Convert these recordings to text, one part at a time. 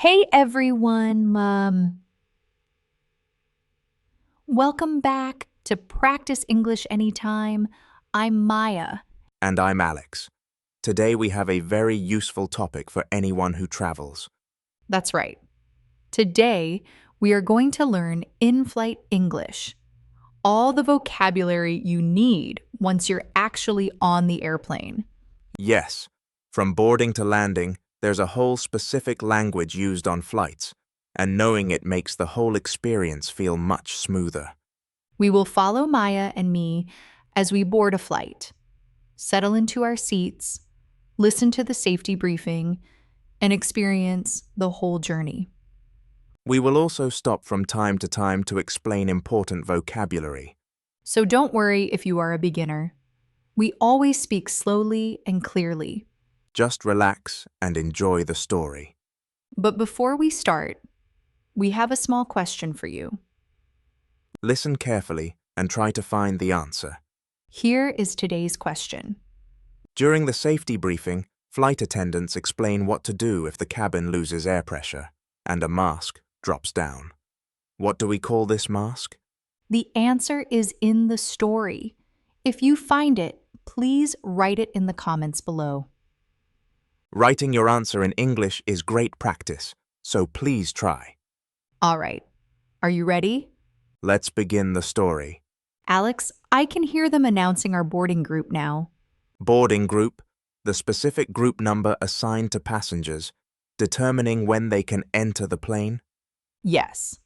Hey everyone, welcome back to Practice English Anytime. I'm Maya. And I'm Alex. Today we have a very useful topic for anyone who travels. That's right. Today, we are going to learn in-flight English, all the vocabulary you need once you're actually on the airplane. Yes, from boarding to landing, there's a whole specific language used on flights, and knowing it makes the whole experience feel much smoother. We will follow Maya and me as we board a flight, settle into our seats, listen to the safety briefing, and experience the whole journey. We will also stop from time to time to explain important vocabulary. So don't worry if you are a beginner. We always speak slowly and clearly. Just relax and enjoy the story. But before we start, we have a small question for you. Listen carefully and try to find the answer. Here is today's question. During the safety briefing, flight attendants explain what to do if the cabin loses air pressure and a mask drops down. What do we call this mask? The answer is in the story. If you find it, please write it in the comments below. Writing your answer in English is great practice, so please try. All right. Are you ready? Let's begin the story. Alex, I can hear them announcing our boarding group now. Boarding group, the specific group number assigned to passengers, determining when they can enter the plane. Yes.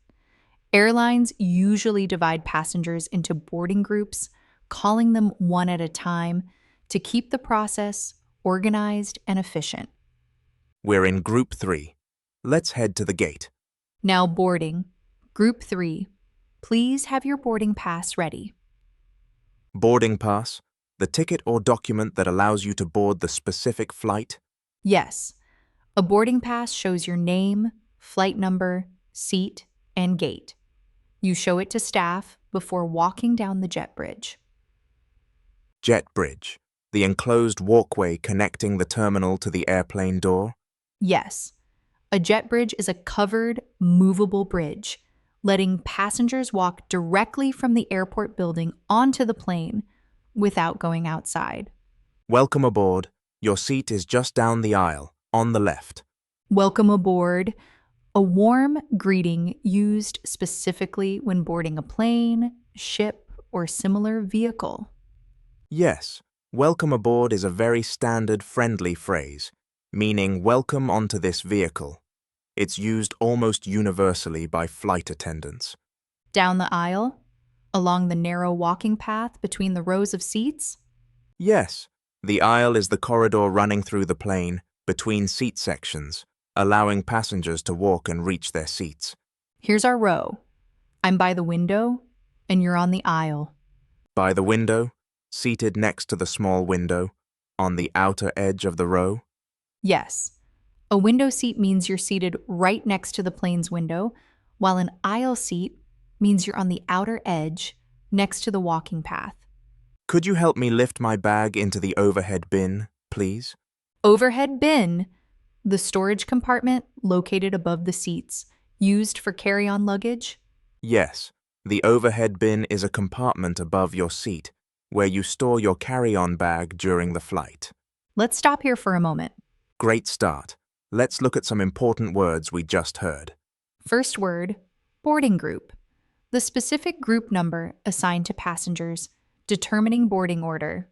Airlines usually divide passengers into boarding groups, calling them one at a time to keep the process organized and efficient. We're in Group 3. Let's head to the gate. Now boarding. Group 3. Please have your boarding pass ready. Boarding pass, the ticket or document that allows you to board the specific flight. Yes. A boarding pass shows your name, flight number, seat, and gate. You show it to staff before walking down the jet bridge. Jet bridge, the enclosed walkway connecting the terminal to the airplane door. Yes. A jet bridge is a covered, movable bridge, letting passengers walk directly from the airport building onto the plane without going outside. Welcome aboard. Your seat is just down the aisle, on the left. Welcome aboard. A warm greeting used specifically when boarding a plane, ship, or similar vehicle. Yes, welcome aboard is a very standard friendly phrase, meaning welcome onto this vehicle. It's used almost universally by flight attendants. Down the aisle, along the narrow walking path between the rows of seats. Yes, the aisle is the corridor running through the plane, between seat sections, allowing passengers to walk and reach their seats. Here's our row. I'm by the window, and you're on the aisle. By the window, seated next to the small window, on the outer edge of the row. Yes. A window seat means you're seated right next to the plane's window, while an aisle seat means you're on the outer edge, next to the walking path. Could you help me lift my bag into the overhead bin, please? Overhead bin, the storage compartment located above the seats, used for carry-on luggage. Yes, the overhead bin is a compartment above your seat, where you store your carry-on bag during the flight. Let's stop here for a moment. Great start. Let's look at some important words we just heard. First word, boarding group. The specific group number assigned to passengers, determining boarding order.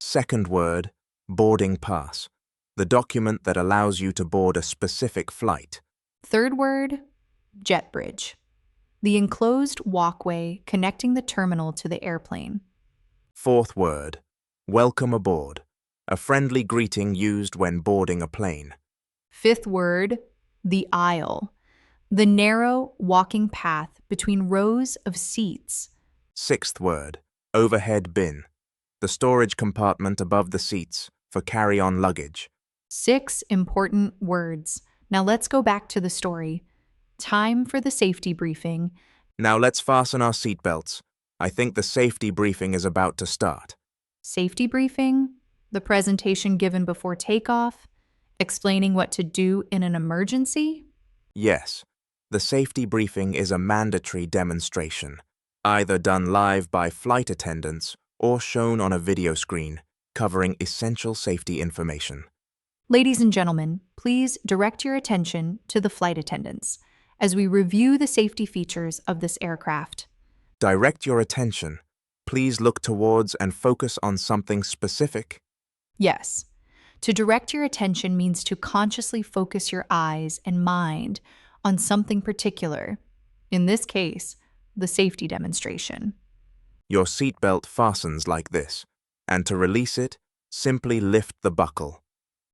Second word, boarding pass. The document that allows you to board a specific flight. Third word, jet bridge. The enclosed walkway connecting the terminal to the airplane. Fourth word, welcome aboard. A friendly greeting used when boarding a plane. Fifth word, the aisle. The narrow walking path between rows of seats. Sixth word, overhead bin. The storage compartment above the seats for carry-on luggage. 6 important words. Now let's go back to the story. Time for the safety briefing. Now let's fasten our seatbelts. I think the safety briefing is about to start. Safety briefing, the presentation given before takeoff, explaining what to do in an emergency. Yes, the safety briefing is a mandatory demonstration, either done live by flight attendants or shown on a video screen, covering essential safety information. Ladies and gentlemen, please direct your attention to the flight attendants as we review the safety features of this aircraft. Direct your attention. Please look towards and focus on something specific. Yes, to direct your attention means to consciously focus your eyes and mind on something particular. In this case, the safety demonstration. Your seatbelt fastens like this, and to release it, simply lift the buckle.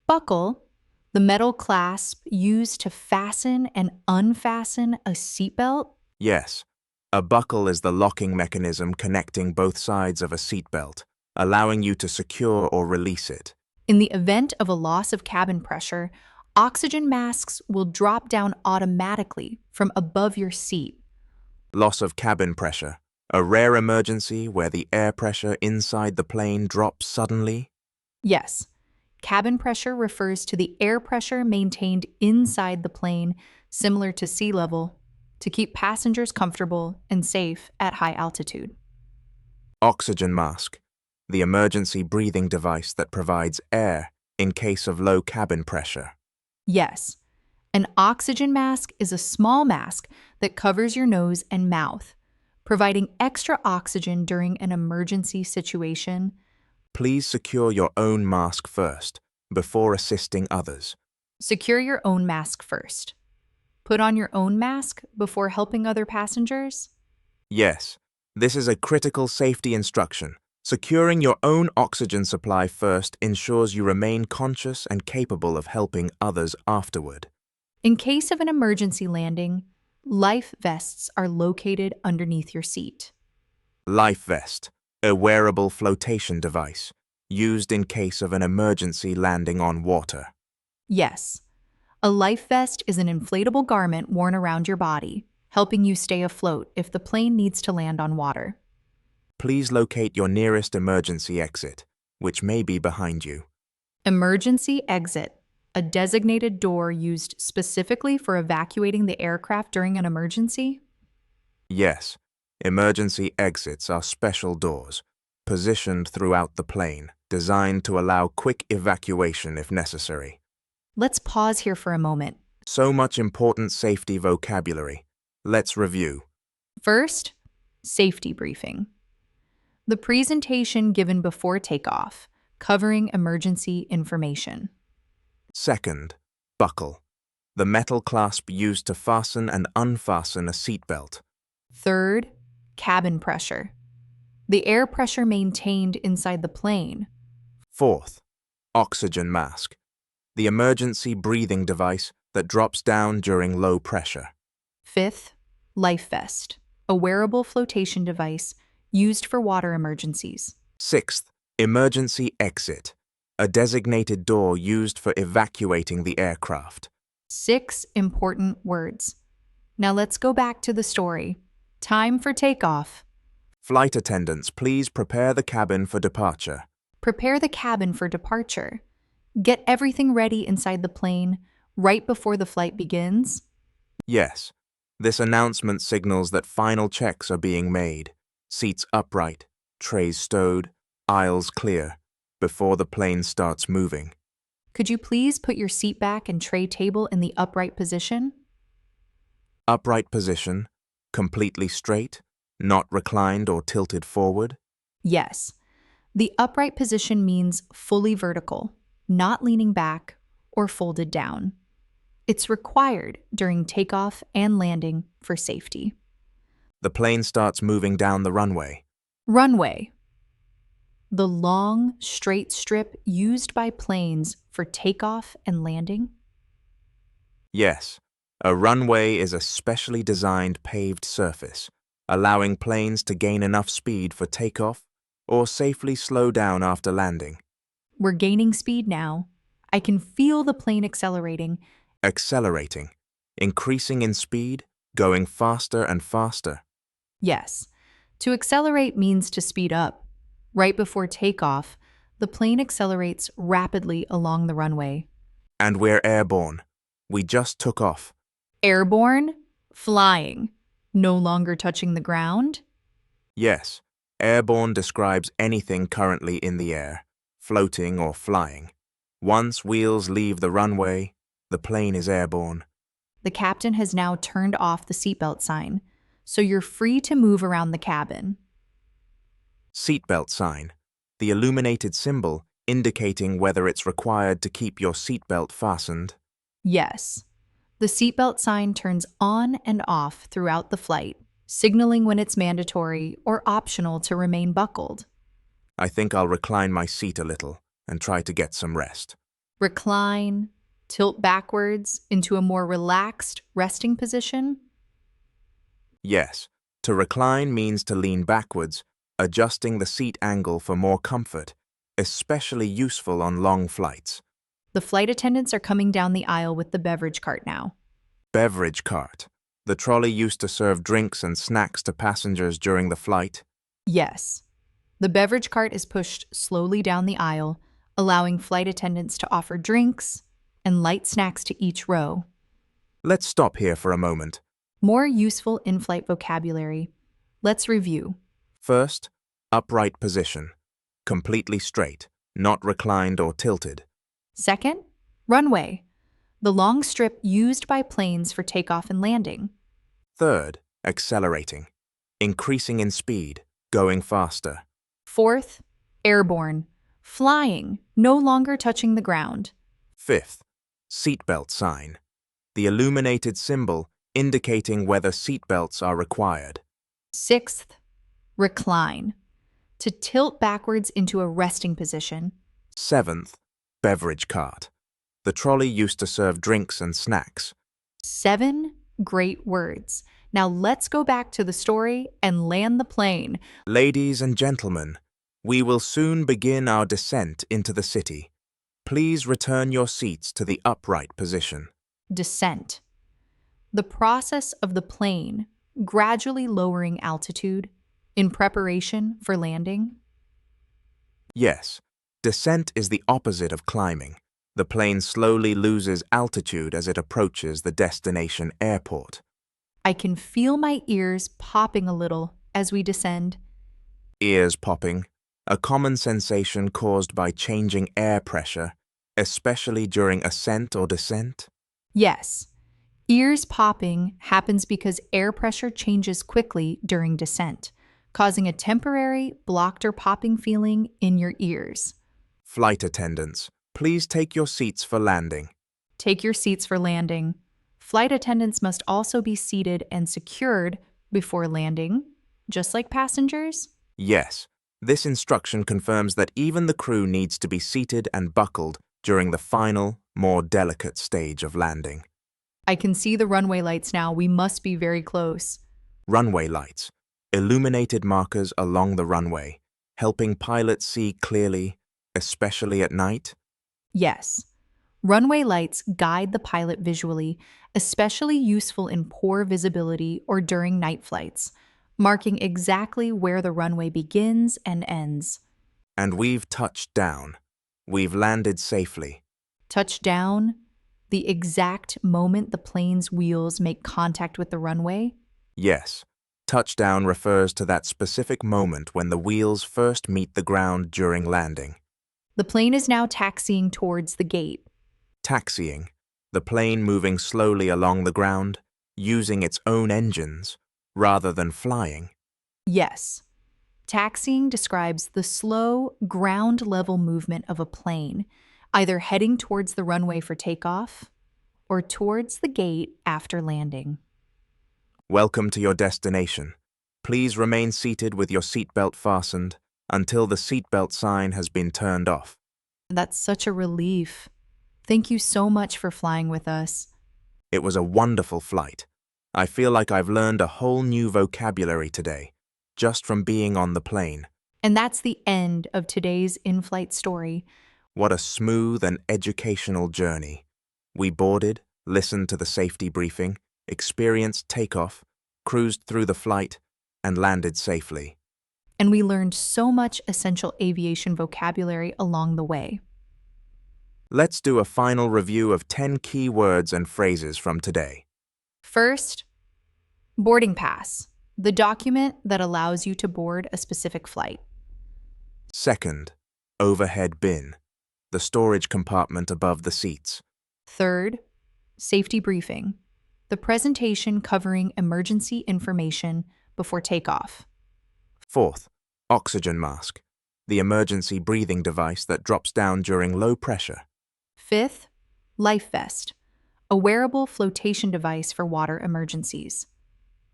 Buckle, the metal clasp used to fasten and unfasten a seatbelt. Yes, a buckle is the locking mechanism connecting both sides of a seatbelt, allowing you to secure or release it. In the event of a loss of cabin pressure, oxygen masks will drop down automatically from above your seat. Loss of cabin pressure, a rare emergency where the air pressure inside the plane drops suddenly. Yes, cabin pressure refers to the air pressure maintained inside the plane, similar to sea level, to keep passengers comfortable and safe at high altitude. Oxygen mask, the emergency breathing device that provides air in case of low cabin pressure. Yes, an oxygen mask is a small mask that covers your nose and mouth, providing extra oxygen during an emergency situation. Please secure your own mask first, before assisting others. Secure your own mask first. Put on your own mask before helping other passengers. Yes, this is a critical safety instruction. Securing your own oxygen supply first ensures you remain conscious and capable of helping others afterward. In case of an emergency landing, life vests are located underneath your seat. Life vest, a wearable flotation device, used in case of an emergency landing on water. Yes, a life vest is an inflatable garment worn around your body, helping you stay afloat if the plane needs to land on water. Please locate your nearest emergency exit, which may be behind you. Emergency exit, a designated door used specifically for evacuating the aircraft during an emergency. Yes, emergency exits are special doors, positioned throughout the plane, designed to allow quick evacuation if necessary. Let's pause here for a moment. So much important safety vocabulary. Let's review. First, safety briefing. The presentation given before takeoff, covering emergency information. Second, buckle, the metal clasp used to fasten and unfasten a seatbelt. Third, cabin pressure. The air pressure maintained inside the plane. Fourth, oxygen mask, the emergency breathing device that drops down during low pressure. Fifth, life vest, a wearable flotation device used for water emergencies. Sixth, emergency exit, a designated door used for evacuating the aircraft. 6 important words. Now let's go back to the story. Time for takeoff. Flight attendants, please prepare the cabin for departure. Prepare the cabin for departure. Get everything ready inside the plane right before the flight begins. Yes, this announcement signals that final checks are being made. Seats upright, trays stowed, aisles clear, before the plane starts moving. Could you please put your seat back and tray table in the upright position? Upright position, completely straight, not reclined or tilted forward. Yes. The upright position means fully vertical, not leaning back or folded down. It's required during takeoff and landing for safety. The plane starts moving down the runway. Runway. The long, straight strip used by planes for takeoff and landing. Yes, a runway is a specially designed paved surface, allowing planes to gain enough speed for takeoff or safely slow down after landing. We're gaining speed now. I can feel the plane accelerating. Accelerating, increasing in speed, going faster and faster. Yes, to accelerate means to speed up. Right before takeoff, the plane accelerates rapidly along the runway. And we're airborne. We just took off. Airborne, flying, no longer touching the ground. Yes, airborne describes anything currently in the air, floating or flying. Once wheels leave the runway, the plane is airborne. The captain has now turned off the seatbelt sign, so you're free to move around the cabin. Seatbelt sign, the illuminated symbol indicating whether it's required to keep your seatbelt fastened. Yes, the seatbelt sign turns on and off throughout the flight, signaling when it's mandatory or optional to remain buckled. I think I'll recline my seat a little and try to get some rest. Recline, tilt backwards into a more relaxed resting position. Yes, to recline means to lean backwards, adjusting the seat angle for more comfort, especially useful on long flights. The flight attendants are coming down the aisle with the beverage cart now. Beverage cart. The trolley used to serve drinks and snacks to passengers during the flight. Yes, the beverage cart is pushed slowly down the aisle, allowing flight attendants to offer drinks and light snacks to each row. Let's stop here for a moment. More useful in flight vocabulary. Let's review. First, upright position. Completely straight, not reclined or tilted. Second, runway, the long strip used by planes for takeoff and landing. Third, accelerating. Increasing in speed, going faster. Fourth, airborne, flying, no longer touching the ground. Fifth, seatbelt sign. The illuminated symbol indicating whether seatbelts are required. Sixth, recline, to tilt backwards into a resting position. Seventh, beverage cart. The trolley used to serve drinks and snacks. 7 great words. Now let's go back to the story and land the plane. Ladies and gentlemen, we will soon begin our descent into the city. Please return your seats to the upright position. Descent. The process of the plane gradually lowering altitude in preparation for landing. Yes, descent is the opposite of climbing. The plane slowly loses altitude as it approaches the destination airport. I can feel my ears popping a little as we descend. Ears popping, a common sensation caused by changing air pressure, especially during ascent or descent. Yes, ears popping happens because air pressure changes quickly during descent, causing a temporary blocked or popping feeling in your ears. Flight attendants, please take your seats for landing. Take your seats for landing. Flight attendants must also be seated and secured before landing, just like passengers. Yes, this instruction confirms that even the crew needs to be seated and buckled during the final, more delicate stage of landing. I can see the runway lights now. We must be very close. Runway lights, illuminated markers along the runway, helping pilots see clearly, especially at night. Yes. Runway lights guide the pilot visually, especially useful in poor visibility or during night flights, marking exactly where the runway begins and ends. And we've touched down. We've landed safely. Touchdown, the exact moment the plane's wheels make contact with the runway. Yes, touchdown refers to that specific moment when the wheels first meet the ground during landing. The plane is now taxiing towards the gate. Taxiing, the plane moving slowly along the ground, using its own engines, rather than flying. Yes. Taxiing describes the slow, ground-level movement of a plane, either heading towards the runway for takeoff or towards the gate after landing. Welcome to your destination. Please remain seated with your seatbelt fastened until the seatbelt sign has been turned off. That's such a relief. Thank you so much for flying with us. It was a wonderful flight. I feel like I've learned a whole new vocabulary today, just from being on the plane. And that's the end of today's in-flight story. What a smooth and educational journey. We boarded, listened to the safety briefing, experienced takeoff, cruised through the flight, and landed safely. And we learned so much essential aviation vocabulary along the way. Let's do a final review of 10 key words and phrases from today. First, boarding pass, the document that allows you to board a specific flight. Second, overhead bin, the storage compartment above the seats. Third, safety briefing, the presentation covering emergency information before takeoff. Fourth, oxygen mask, the emergency breathing device that drops down during low pressure. Fifth, life vest, a wearable flotation device for water emergencies.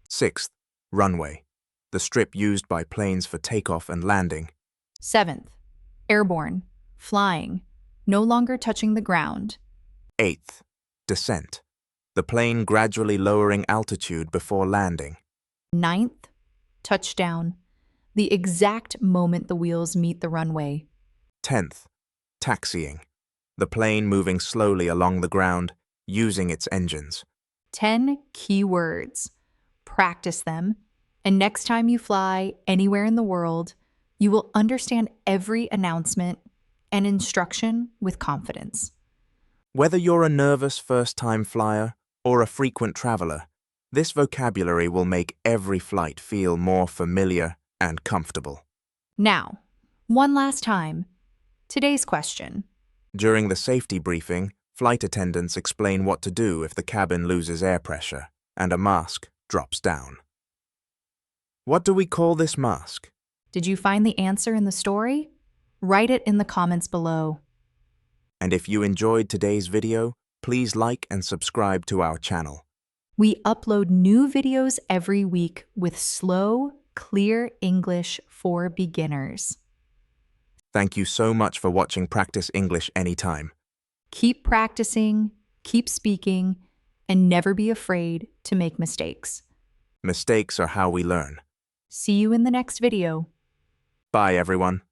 Sixth, runway, the strip used by planes for takeoff and landing. Seventh, airborne, flying, no longer touching the ground. Eighth, descent, the plane gradually lowering altitude before landing. Ninth, touchdown, the exact moment the wheels meet the runway. 10th, taxiing, the plane moving slowly along the ground using its engines. 10 key words. Practice them, and next time you fly anywhere in the world, you will understand every announcement and instruction with confidence. Whether you're a nervous first-time flyer or a frequent traveler, this vocabulary will make every flight feel more familiar and comfortable. Now, one last time. Today's question. During the safety briefing, flight attendants explain what to do if the cabin loses air pressure and a mask drops down. What do we call this mask? Did you find the answer in the story? Write it in the comments below. And if you enjoyed today's video, please like and subscribe to our channel. We upload new videos every week with slow, clear English for beginners. Thank you so much for watching Practice English Anytime. Keep practicing, keep speaking, and never be afraid to make mistakes. Mistakes are how we learn. See you in the next video. Bye, everyone.